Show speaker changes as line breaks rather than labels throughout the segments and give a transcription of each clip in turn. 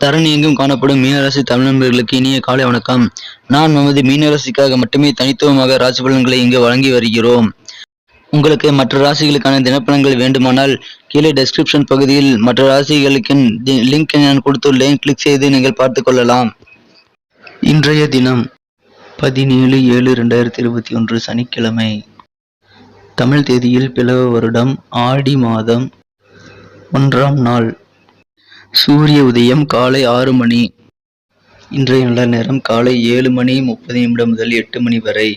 தரணி எங்கும் காணப்படும் மீனராசி தமிழ் நண்பர்களுக்கு இனிய காலை வணக்கம். நான் நமது மீனராசிக்காக மட்டுமே தனித்துவமாக ராசி பலன்களை இங்கு வழங்கி வருகிறோம். உங்களுக்கு மற்ற ராசிகளுக்கான தினப்பலன்கள் வேண்டுமானால் கீழே டெஸ்கிரிப்ஷன் பகுதியில் மற்ற ராசிகளுக்கு லிங்க் நான் கொடுத்துள்ளேன். கிளிக் செய்து நீங்கள் பார்த்து கொள்ளலாம். இன்றைய தினம் 17/7/2021 சனிக்கிழமை. தமிழ் தேதியில் பிளவ வருடம் ஆடி மாதம் 1ஆம் நாள். சூரிய உதயம் காலை 6 மணி. இன்றைய நல்ல நேரம் காலை 7:30 முதல் 8 மணி வரை.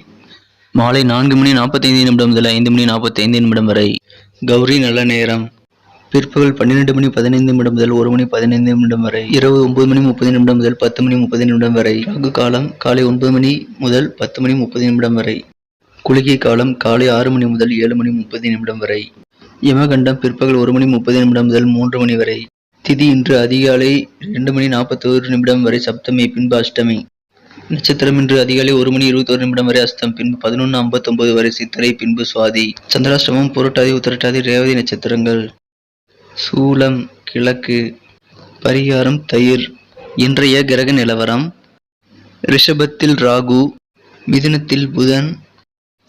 மாலை 4:45 முதல் 5:45 வரை. கௌரி நல்ல நேரம் பிற்பகல் 12:15 முதல் 1:15 வரை. இரவு 9:30 முதல் 10:30 வரை. ராகு காலம் காலை 9 மணி முதல் 10:30 வரை. குளிகை காலம் காலை 6 மணி முதல் 7:30 வரை. யமகண்டம் பிற்பகல் 1:30 முதல் 3 மணி வரை. திதி இன்று அதிகாலை 2:41 வரை சப்தமி, பின்பு அஷ்டமி. நட்சத்திரம் இன்று அதிகாலை 1:21 வரை அஸ்தம், பின்பு 11:59 வரை சித்திரை, பின்பு சுவாதி. சந்திராஷ்டமம் புரட்டாதி, உத்திரட்டாதி, ரேவதி நட்சத்திரங்கள். சூலம் கிழக்கு. பரிகாரம் தயிர். இன்றைய கிரக நிலவரம்: ரிஷபத்தில் ராகு, மிதுனத்தில் புதன்,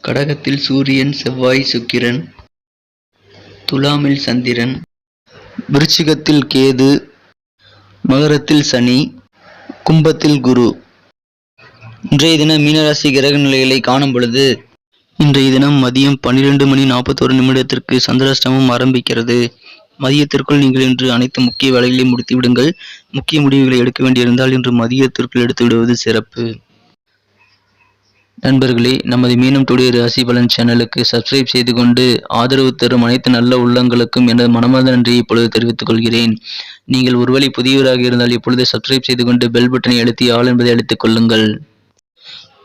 கடகத்தில் சூரியன், செவ்வாய், சுக்கிரன், துலாமில் சந்திரன், விருச்சிகத்தில் கேது, மகரத்தில் சனி, கும்பத்தில் குரு. இன்றைய தினம் மீனராசி கிரக நிலைகளை காணும் பொழுது, இன்றைய தினம் மதியம் 12:41 சந்திராஷ்டமம் ஆரம்பிக்கிறது. மதியத்திற்குள் நீங்கள் இன்று அனைத்து முக்கிய வேலைகளையும் முடித்து விடுங்கள். முக்கிய முடிவுகளை எடுக்க வேண்டியிருந்தால் இன்று மதியத்திற்குள் எடுத்து விடுவது சிறப்பு. நண்பர்களே, நமது மீனம் டுடே ராசி பலன் சேனலுக்கு சப்ஸ்கிரைப் செய்து கொண்டு ஆதரவு தரும் அனைத்து நல்ல உள்ளங்களுக்கும் எனது மனமார்ந்த நன்றியை இப்பொழுது தெரிவித்துக் கொள்கிறேன். நீங்கள் ஒருவேளை புதியவராக இருந்தால் இப்பொழுது சப்ஸ்கிரைப் செய்து கொண்டு பெல் பட்டனை அழுத்தி ஆல் என்பதை அழுத்திக் கொள்ளுங்கள்.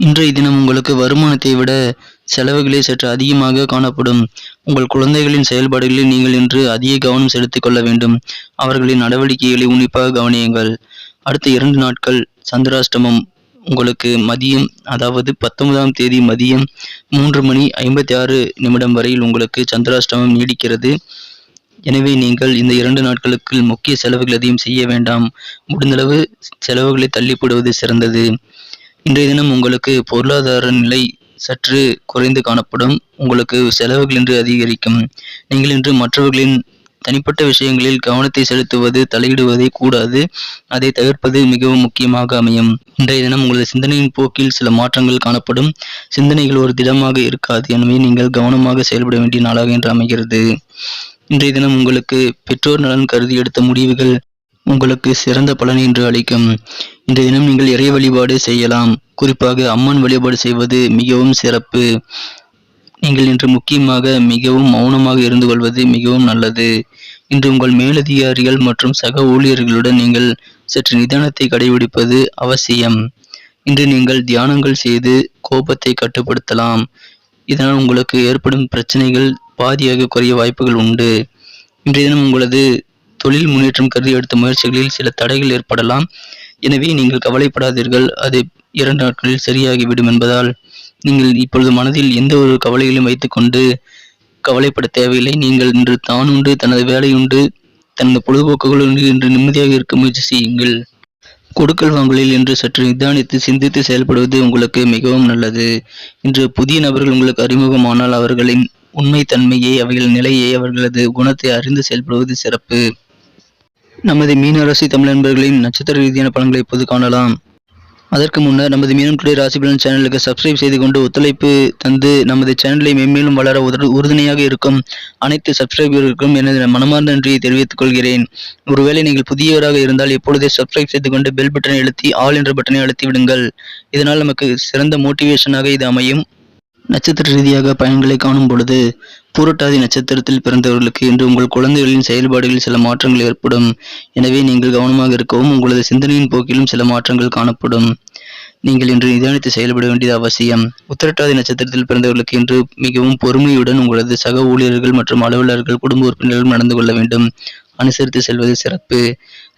இன்றைய தினம் உங்களுக்கு வருமானத்தை விட செலவுகளே சற்று அதிகமாக காணப்படும். உங்கள் குழந்தைகளின் செயல்பாடுகளில் நீங்கள் இன்று அதிக கவனம் செலுத்திக் கொள்ள வேண்டும். அவர்களின் நடவடிக்கைகளை உன்னிப்பாக கவனியுங்கள். அடுத்த 2 நாட்கள் சந்திராஷ்டமம் உங்களுக்கு மதியம், அதாவது 19ஆம் தேதி மதியம் 3:56 வரையில் உங்களுக்கு சந்திராஷ்டமம் நீடிக்கிறது. எனவே நீங்கள் இந்த 2 நாட்களுக்கு முக்கிய செலவுகள் எதையும் செய்ய வேண்டாம். முடிந்தளவு செலவுகளை தள்ளிப்படுவது சிறந்தது. இன்றைய தினம் உங்களுக்கு பொருளாதார நிலை சற்று குறைந்து காணப்படும். உங்களுக்கு செலவுகள் இன்று அதிகரிக்கும். நீங்கள் இன்று மற்றவர்களின் தனிப்பட்ட விஷயங்களில் கவனத்தை செலுத்துவது, தலையிடுவதை கூடாது. அதை தவிர்ப்பது மிகவும் முக்கியமாக அமையும். இன்றைய தினம் உங்களது சிந்தனையின் போக்கில் சில மாற்றங்கள் காணப்படும். சிந்தனைகள் ஒரு திடமாக இருக்காது. எனவே நீங்கள் கவனமாக செயல்பட வேண்டிய நாளாக இன்று அமைகிறது. இன்றைய தினம் உங்களுக்கு பெற்றோர் நலன் கருதி எடுத்த முடிவுகள் உங்களுக்கு சிறந்த பலனை இன்று அளிக்கும். இன்றைய தினம் நீங்கள் இறை வழிபாடு செய்யலாம். குறிப்பாக அம்மன் வழிபாடு செய்வது மிகவும் சிறப்பு. நீங்கள் இன்று முக்கியமாக மிகவும் மௌனமாக இருந்து கொள்வது மிகவும் நல்லது. இன்று உங்கள் மேலதிகாரிகள் மற்றும் சக ஊழியர்களுடன் நீங்கள் சற்று நிதானத்தை கடைபிடிப்பது அவசியம். இன்று நீங்கள் தியானங்கள் செய்து கோபத்தை கட்டுப்படுத்தலாம். இதனால் உங்களுக்கு ஏற்படும் பிரச்சனைகள் பாதியாக குறைய வாய்ப்புகள் உண்டு. இன்றைய தினம் உங்களது தொழில் முன்னேற்றம் கருதி எடுத்த முயற்சிகளில் சில தடைகள் ஏற்படலாம். எனவே நீங்கள் கவலைப்படாதீர்கள். அது 2 நாட்களில் சரியாகிவிடும் என்பதால் நீங்கள் இப்பொழுது மனதில் எந்த ஒரு கவலைகளையும் வைத்துக்கொண்டு கவலைப்பட தேவையில்லை. நீங்கள் இன்று தானுண்டு, தனது வேலையுண்டு, தனது பொழுதுபோக்குகளுண்டு இன்று நிம்மதியாக இருக்க முயற்சி செய்யுங்கள். கொடுக்கல் வாங்கலில் இன்று சற்று நிதானித்து சிந்தித்து செயல்படுவது உங்களுக்கு மிகவும் நல்லது. இன்று புதிய நபர்கள் உங்களுக்கு அறிமுகமானால் அவர்களின் உண்மை தன்மையை, அவர்கள் நிலையை, அவர்களது குணத்தை அறிந்து செயல்படுவது சிறப்பு. நமது மீனராசி தமிழ் நண்பர்களின் நட்சத்திர ரீதியான பலன்களை இப்போது காணலாம். அதற்கு முன்னர் நமது மீனம் டுடே ராசி பலன் சேனலுக்கு சப்ஸ்கிரைப் செய்து கொண்டு ஒத்துழைப்பு தந்து நமது சேனலை மென்மேலும் வளர உறுதுணையாக இருக்கும் அனைத்து சப்ஸ்கிரைபர்களுக்கும் எனது மனமார்ந்த நன்றியை தெரிவித்துக் கொள்கிறேன். ஒருவேளை நீங்கள் புதியவராக இருந்தால் எப்பொழுதே சப்ஸ்கிரைப் செய்து கொண்டு பெல் பட்டனை அழுத்தி ஆல் என்ற பட்டனை அழுத்தி விடுங்கள். இதனால் நமக்கு சிறந்த மோட்டிவேஷனாக இது அமையும். நட்சத்திர ரீதியாக பயன்களை காணும் பொழுது, பூரட்டாதி நட்சத்திரத்தில் பிறந்தவர்களுக்கு இன்று உங்கள் குழந்தைகளின் செயல்பாடுகளில் சில மாற்றங்கள் ஏற்படும். எனவே நீங்கள் கவனமாக இருக்கவும். உங்களது சிந்தனையின் போக்கிலும் சில மாற்றங்கள் காணப்படும். நீங்கள் இன்று நிதானித்து செயல்பட வேண்டியது அவசியம். உத்திரட்டாதி நட்சத்திரத்தில் பிறந்தவர்களுக்கு இன்று மிகவும் பொறுமையுடன் உங்களது சக ஊழியர்கள் மற்றும் அலுவலர்கள், குடும்ப உறுப்பினர்கள் நடந்து கொள்ள வேண்டும். அனுசரித்து செல்வது சிறப்பு.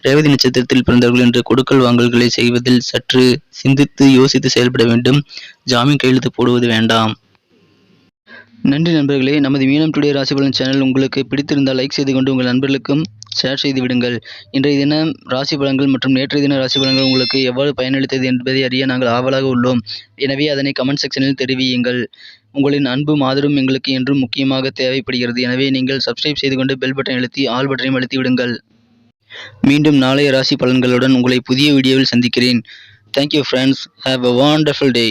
ரேவதி நட்சத்திரத்தில் பிறந்தவர்கள் இன்று கொடுக்கல் வாங்கல்களை செய்வதில் சற்று சிந்தித்து யோசித்து செயல்பட வேண்டும். ஜாமீன் கையெழுத்து போடுவது வேண்டாம். நன்றி நண்பர்களே. நமது மீனம் டுடே ராசி பலன் சேனல் உங்களுக்கு பிடித்திருந்தால் லைக் செய்து கொண்டு உங்கள் நண்பர்களுக்கும் ஷேர் செய்து விடுங்கள். இன்றைய தினம் ராசி பலன்கள் மற்றும் நேற்றைய தின ராசி பலன்கள் உங்களுக்கு எவ்வாறு பயனளித்தது என்பதை அறிய நாங்கள் ஆவலாக உள்ளோம். எனவே அதனை கமெண்ட் செக்ஷனில் தெரிவியுங்கள். உங்களின் அன்பும் ஆதரவும் எங்களுக்கு என்றும் முக்கியமாக தேவைப்படுகிறது. எனவே நீங்கள் சப்ஸ்கிரைப் செய்து கொண்டு பெல் பட்டனை அழுத்தி ஆல் பட்டனையும் அழுத்தி விடுங்கள். மீண்டும் நாளைய ராசி பலன்களுடன் உங்களை புதிய வீடியோவில் சந்திக்கிறேன். Thank you friends. Have a wonderful day.